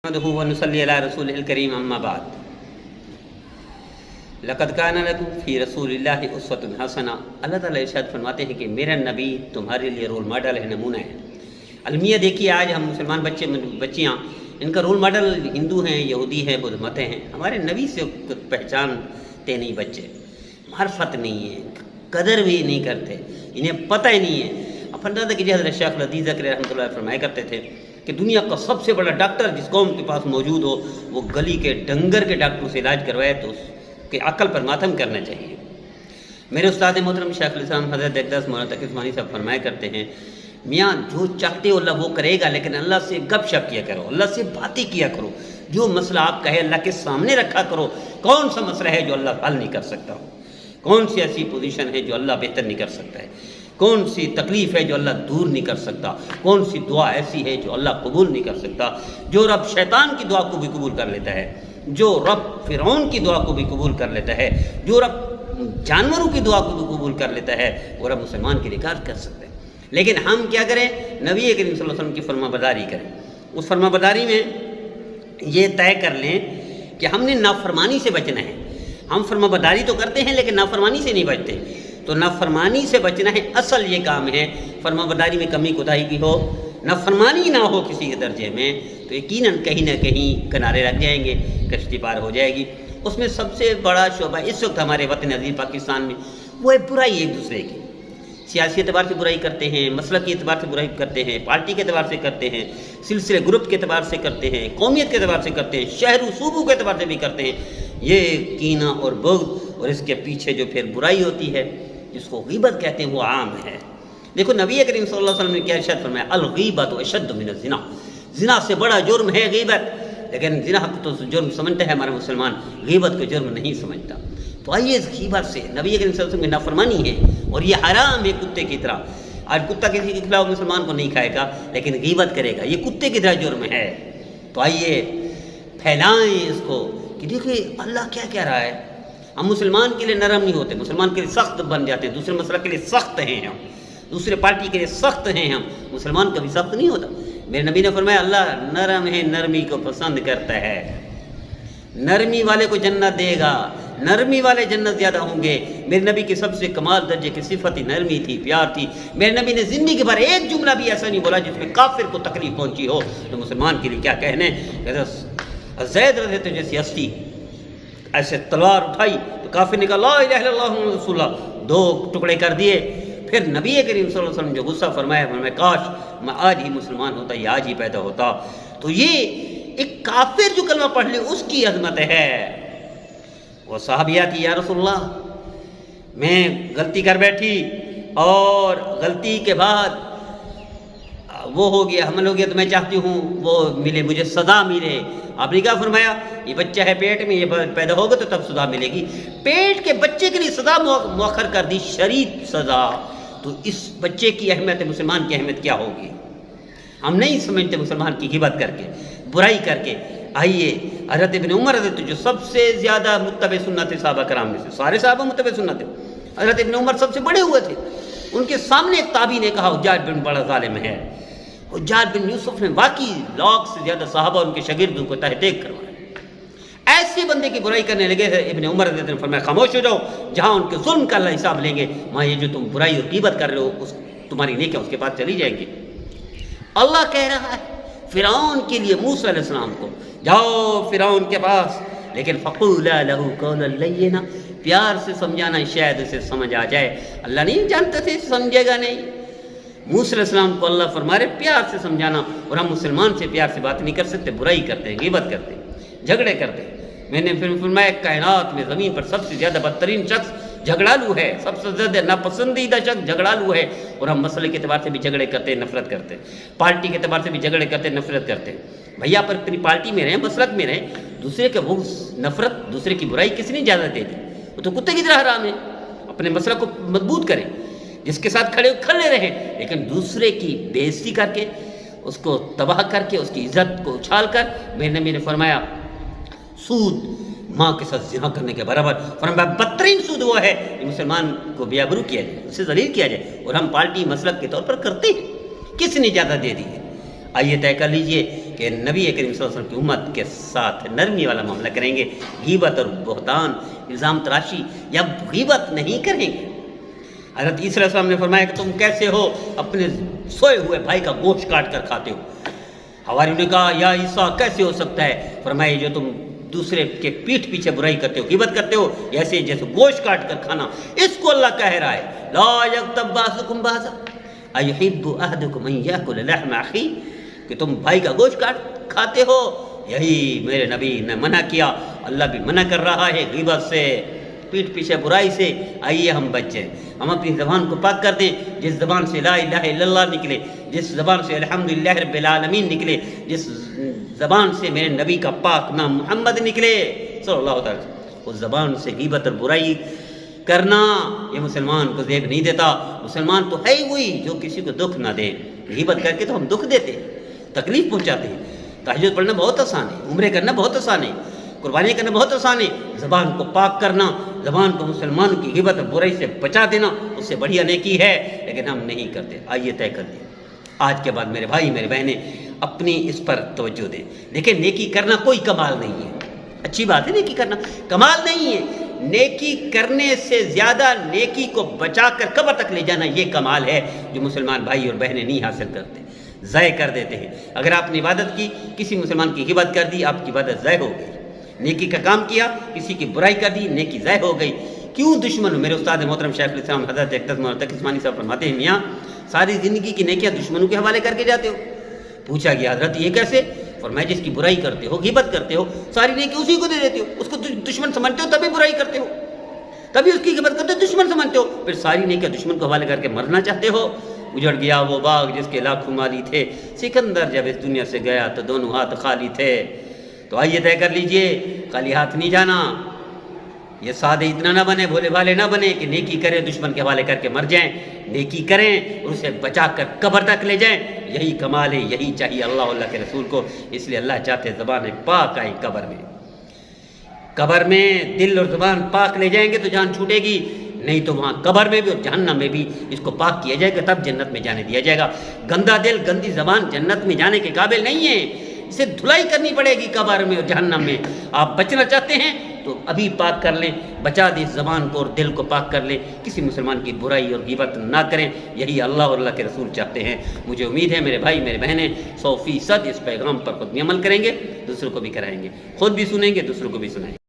نحمده ونصلي على رسوله الكريم اما بعد لقد كان لكم في رسول اللہ اسوۃ حسنہ۔ اللہ تعالیٰ ارشاد فرماتے ہیں کہ میرا نبی تمہارے لیے رول ماڈل ہے، نمونہ ہے۔ المیہ دیکھیے، آج ہم مسلمان بچیاں ان کا رول ماڈل ہندو ہیں، یہودی ہیں، بدھ مت ہیں۔ ہمارے نبی سے پہچانتے نہیں بچے، معرفت نہیں ہے، قدر بھی نہیں کرتے، انہیں پتہ ہی نہیں ہے۔ اب فرماتا کہ حضرت شیخ الحدیث ذکر رحمۃ اللہ فرمایا کرتے تھے کہ دنیا کا سب سے بڑا ڈاکٹر جس قوم کے پاس موجود ہو، وہ گلی کے ڈنگر کے ڈاکٹر سے علاج کروائے تو اس کی عقل پر ماتم کرنا چاہیے۔ میرے استاد محترم شیخ الاسلام حضرت اقدس مولانا تقی عثمانی صاحب فرمایا کرتے ہیں، میاں جو چاہتے ہو اللہ وہ کرے گا، لیکن اللہ سے گپ شپ کیا کرو، اللہ سے باتیں کیا کرو، جو مسئلہ آپ کہے اللہ کے سامنے رکھا کرو۔ کون سا مسئلہ ہے جو اللہ حل نہیں کر سکتا ہو؟ کون سی ایسی پوزیشن ہے جو اللہ بہتر نہیں کر سکتا ہے؟ کون سی تکلیف ہے جو اللہ دور نہیں کر سکتا؟ کون سی دعا ایسی ہے جو اللہ قبول نہیں کر سکتا؟ جو رب شیطان کی دعا کو بھی قبول کر لیتا ہے، جو رب فرعون کی دعا کو بھی قبول کر لیتا ہے، جو رب جانوروں کی دعا کو بھی قبول کر لیتا ہے، وہ رب مسلمان کے لیے کار کر سکتا ہے۔ لیکن ہم کیا کریں؟ نبی کریم صلی اللہ علیہ وسلم کی فرما برداری کریں۔ اس فرما برداری میں یہ طے کر لیں کہ ہم نے نافرمانی سے بچنا ہے۔ ہم فرما برداری تو کرتے ہیں لیکن نافرمانی سے نہیں بچتے، تو نافرمانی سے بچنا ہے، اصل یہ کام ہے۔ فرما برداری میں کمی کوتاہی بھی ہو، نافرمانی نہ ہو کسی کے درجے میں، تو یقیناً کہیں نہ کہیں کنارے رکھ جائیں گے، کشتی پار ہو جائے گی۔ اس میں سب سے بڑا شعبہ اس وقت ہمارے وطن عزیز پاکستان میں وہ ہے برائی ایک دوسرے کی۔ سیاسی اعتبار سے برائی کرتے ہیں، مسلکی اعتبار سے برائی کرتے ہیں، پارٹی کے اعتبار سے کرتے ہیں، سلسلے گروپ کے اعتبار سے کرتے ہیں، قومیت کے اعتبار سے کرتے ہیں، شہر و صوبوں کے اعتبار سے بھی کرتے ہیں۔ یہ کینہ اور بغض اور اس کے پیچھے جو پھر برائی ہوتی ہے جس کو غیبت کہتے ہیں وہ عام ہے۔ دیکھو نبی کریم صلی اللہ علیہ وسلم نے کیا ارشاد فرمایا، الغیبۃ اشد من الزنا، زنا سے بڑا جرم ہے غیبت۔ لیکن زنا کو تو جرم سمجھتا ہے ہمارا مسلمان، غیبت کو جرم نہیں سمجھتا۔ تو آئیے اس غیبت سے، نبی کریم صلی اللہ علیہ وسلم کی نافرمانی ہے اور یہ حرام ہے کتے کی طرح۔ آج کتا کسی کے خلاف مسلمان کو نہیں کھائے گا لیکن غیبت کرے گا، یہ کتے کی طرح جرم ہے۔ تو آئیے پھیلائیں اس کو کہ دیکھیں اللہ کیا کہہ رہا ہے۔ ہم مسلمان کے لیے نرم نہیں ہوتے، مسلمان کے لیے سخت بن جاتے ہیں، دوسرے مسئلہ کے لیے سخت ہیں ہم، دوسرے پارٹی کے لیے سخت ہیں ہم، مسلمان کبھی سخت نہیں ہوتا۔ میرے نبی نے فرمایا اللہ نرم ہے، نرمی کو پسند کرتا ہے، نرمی والے کو جنت دے گا، نرمی والے جنت زیادہ ہوں گے۔ میرے نبی کی سب سے کمال درجے کی صفت ہی نرمی تھی، پیار تھی۔ میرے نبی نے زندگی بھر ایک جملہ بھی ایسا نہیں بولا جس میں کافر کو تکلیف پہنچی ہو، تو مسلمان کے لیے کیا کہنے۔ زید رضی اللہ جیسی ہستی ایسے تلوار اٹھائی تو کافر نے کہا لا الہ الا اللہ محمد رسول اللہ، دو ٹکڑے کر دیے۔ پھر نبی کریم صلی اللہ علیہ وسلم جو غصہ فرمایا، کاش میں آج ہی مسلمان ہوتا، یہ آج ہی پیدا ہوتا۔ تو یہ ایک کافر جو کلمہ پڑھ لے اس کی عظمت ہے۔ وہ صحابیہ کی یا رسول اللہ میں غلطی کر بیٹھی اور غلطی کے بعد وہ ہو گیا، حمل ہو گیا، تو میں چاہتی ہوں وہ ملے، مجھے سزا ملے۔ آپ نے کیا فرمایا؟ یہ بچہ ہے پیٹ میں، یہ پیدا ہوگا تو تب سزا ملے گی۔ پیٹ کے بچے کے لیے سزا مؤخر کر دی، شرعی سزا۔ تو اس بچے کی اہمیت، مسلمان کی اہمیت کیا ہوگی؟ ہم نہیں سمجھتے مسلمان کی غیبت کر کے، برائی کر کے۔ آئیے حضرت ابن عمر رضی جو سب سے زیادہ متبع سنت تھے صحابہ کرام میں سے، سارے صحابہ متبع سنت تھے، حضرت ابن عمر سب سے بڑے ہوئے تھے۔ ان کے سامنے ایک تابعی نے کہا حجاج بن بڑا ظالم ہے۔ حجاج بن یوسف نے واقعی لاکھ سے زیادہ صحابہ ان کے شاگردوں کو تحقیق کروایا۔ ایسے بندے کی برائی کرنے لگے تھے، ابن عمر رضی اللہ عنہ نے فرمایا خاموش ہو جاؤ، جہاں ان کے ظلم کا اللہ حساب لیں گے، وہاں یہ جو تم برائی اور غیبت کر رہے ہو تمہاری نیکیاں اس کے پاس چلی جائیں گی۔ اللہ کہہ رہا ہے فرعون کے لیے موسیٰ علیہ السلام کو، جاؤ فرعون کے پاس، لیکن فقولا لہ قولا لینا، پیار سے سمجھانا، شاید اسے سمجھ آ جائے۔ اللہ نہیں جانتا تھے سمجھے گا نہیں۔ موسیٰ علیہ السلام کو اللہ فرما رہے پیار سے سمجھانا، اور ہم مسلمان سے پیار سے بات نہیں کر سکتے، برائی کرتے ہیں، غیبت کرتے ہیں، جھگڑے کرتے ہیں۔ میں نے پھر فرمایا کائنات میں زمین پر سب سے زیادہ بدترین شخص جھگڑالو ہے، سب سے زیادہ ناپسندیدہ شخص جھگڑالو ہے، اور ہم مسئلے کے اعتبار سے بھی جھگڑے کرتے ہیں، نفرت کرتے ہیں، پارٹی کے اعتبار سے بھی جھگڑے کرتے ہیں، نفرت کرتے ہیں۔ بھیا پر اپنی پارٹی میں رہیں، مسلک میں رہیں، دوسرے کے بغض، نفرت، دوسرے کی برائی کس نے اجازت دے دی؟ وہ تو کتے کی طرح حرام ہے۔ اپنے مسلک کو مضبوط کریں، جس کے ساتھ کھڑے رہیں، لیکن دوسرے کی بے عزتی کر کے، اس کو تباہ کر کے، اس کی عزت کو اچھال کر، میرے نبی نے فرمایا سود ماں کے ساتھ زنا کرنے کے برابر۔ فرمایا بدترین سود وہ ہے کہ مسلمان کو بے آبرو کیا جائے، اسے ذلیل کیا جائے، اور ہم پارٹی مسلک کے طور پر کرتے ہیں۔ کس نے اجازت دے دی ہے؟ آئیے طے کر لیجئے کہ نبی کریم صلی اللہ علیہ وسلم کی امت کے ساتھ نرمی والا معاملہ کریں گے، غیبت اور بہتان، الزام تراشی یا غیبت نہیں کریں گے۔ حضرت عیسیٰ علیہ السلام نے فرمایا کہ تم کیسے ہو اپنے سوئے ہوئے بھائی کا گوشت کاٹ کر کھاتے ہو؟ حواریوں نے کہا یا عیسیٰ کیسے ہو سکتا ہے؟ فرمایا جو تم دوسرے کے پیٹھ پیچھے برائی کرتے ہو، غیبت کرتے ہو، ایسے جیسے گوشت کاٹ کر کھانا، اس کو اللہ کہہ رہا ہے لا یغتب بعضکم بعضا ایحب احدکم ان یاکل لحم اخیہ، کہ تم بھائی کا گوشت کاٹ کھاتے ہو، یہی میرے نبی نے منع کیا، اللہ بھی منع کر رہا ہے غیبت سے، پیٹھ پیچھے برائی سے۔ آئیے ہم بچیں، ہم اپنی زبان کو پاک کر دیں، جس زبان سے لا الہ الا اللہ نکلے، جس زبان سے الحمدللہ رب العالمین نکلے، جس زبان سے میرے نبی کا پاک نام محمد نکلے صلی اللہ تعالی وسلم، اس زبان سے غیبت اور برائی کرنا یہ مسلمان کو زیب نہیں دیتا۔ مسلمان تو ہے ہی وہی جو کسی کو دکھ نہ دے، غیبت کر کے تو ہم دکھ دیتے ہیں، تکلیف پہنچاتے ہیں۔ تہجد پڑھنا بہت آسان ہے، عمرے کرنا بہت آسان ہے، قربانی کرنا بہت آسان ہے، زبان کو پاک کرنا، زبان کو مسلمانوں کی غیبت اور برائی سے بچا دینا اس سے بڑھیا نیکی ہے، لیکن ہم نہیں کرتے۔ آئیے طے کر دیں، آج کے بعد میرے بھائی میرے بہنیں اپنی اس پر توجہ دیں۔ دیکھیں نیکی کرنا کوئی کمال نہیں ہے، اچھی بات ہے نیکی کرنا، کمال نہیں ہے۔ نیکی کرنے سے زیادہ نیکی کو بچا کر قبر تک لے جانا یہ کمال ہے، جو مسلمان بھائی اور بہنیں نہیں حاصل کرتے، ضائع کر دیتے ہیں۔ اگر آپ نے عبادت کی، کسی مسلمان کی غیبت کر دی، آپ کی عبادت ضائع ہو گئی۔ نیکی کا کام کیا، کسی کی برائی کر دی، نیکی ضائع ہو گئی۔ کیوں دشمن ہو؟ میرے استاد محترم شیخ الاسلام حضرت اقدس مولانا تقی عثمانی صاحب فرماتے ہیں میاں ساری زندگی کی نیکیاں دشمنوں کے حوالے کر کے جاتے ہو۔ پوچھا گیا حضرت یہ کیسے؟ فرمایا جس کی برائی کرتے ہو، غیبت کرتے ہو، ساری نیکی اسی کو دے دیتے ہو، اس کو دشمن سمجھتے ہو تبھی برائی کرتے ہو، تبھی اس کی غیبت کرتے ہو، دشمن سمجھتے ہو، پھر ساری نیکیاں دشمن کو حوالے کر کے مرنا چاہتے ہو۔ اجڑ گیا وہ باغ جس کے لاکھوں مالی تھے، سکندر جب اس دنیا سے گیا تو دونوں ہاتھ خالی تھے۔ تو آئیے طے کر لیجئے، خالی ہاتھ نہیں جانا، یہ سادے اتنا نہ بنے، بھولے بھالے نہ بنے کہ نیکی کریں دشمن کے حوالے کر کے مر جائیں، نیکی کریں اور اسے بچا کر قبر تک لے جائیں، یہی کمال ہے، یہی چاہیے اللہ کے رسول کو۔ اس لیے اللہ چاہتے زبان پاک آئے قبر میں دل اور زبان پاک لے جائیں گے تو جان چھوٹے گی، نہیں تو وہاں قبر میں بھی اور جہنم میں بھی اس کو پاک کیا جائے گا، تب جنت میں جانے دیا جائے گا۔ گندا دل گندی زبان جنت میں جانے کے قابل نہیں ہے، اسے دھلائی کرنی پڑے گی قبر میں اور جہنم میں۔ آپ بچنا چاہتے ہیں تو ابھی پاک کر لیں، بچا دیں زبان کو اور دل کو پاک کر لیں، کسی مسلمان کی برائی اور غیبت نہ کریں، یہی اللہ اور اللہ کے رسول چاہتے ہیں۔ مجھے امید ہے میرے بھائی میرے بہنیں 100% اس پیغام پر خود بھی عمل کریں گے، دوسروں کو بھی کرائیں گے، خود بھی سنیں گے، دوسروں کو بھی سنائیں گے۔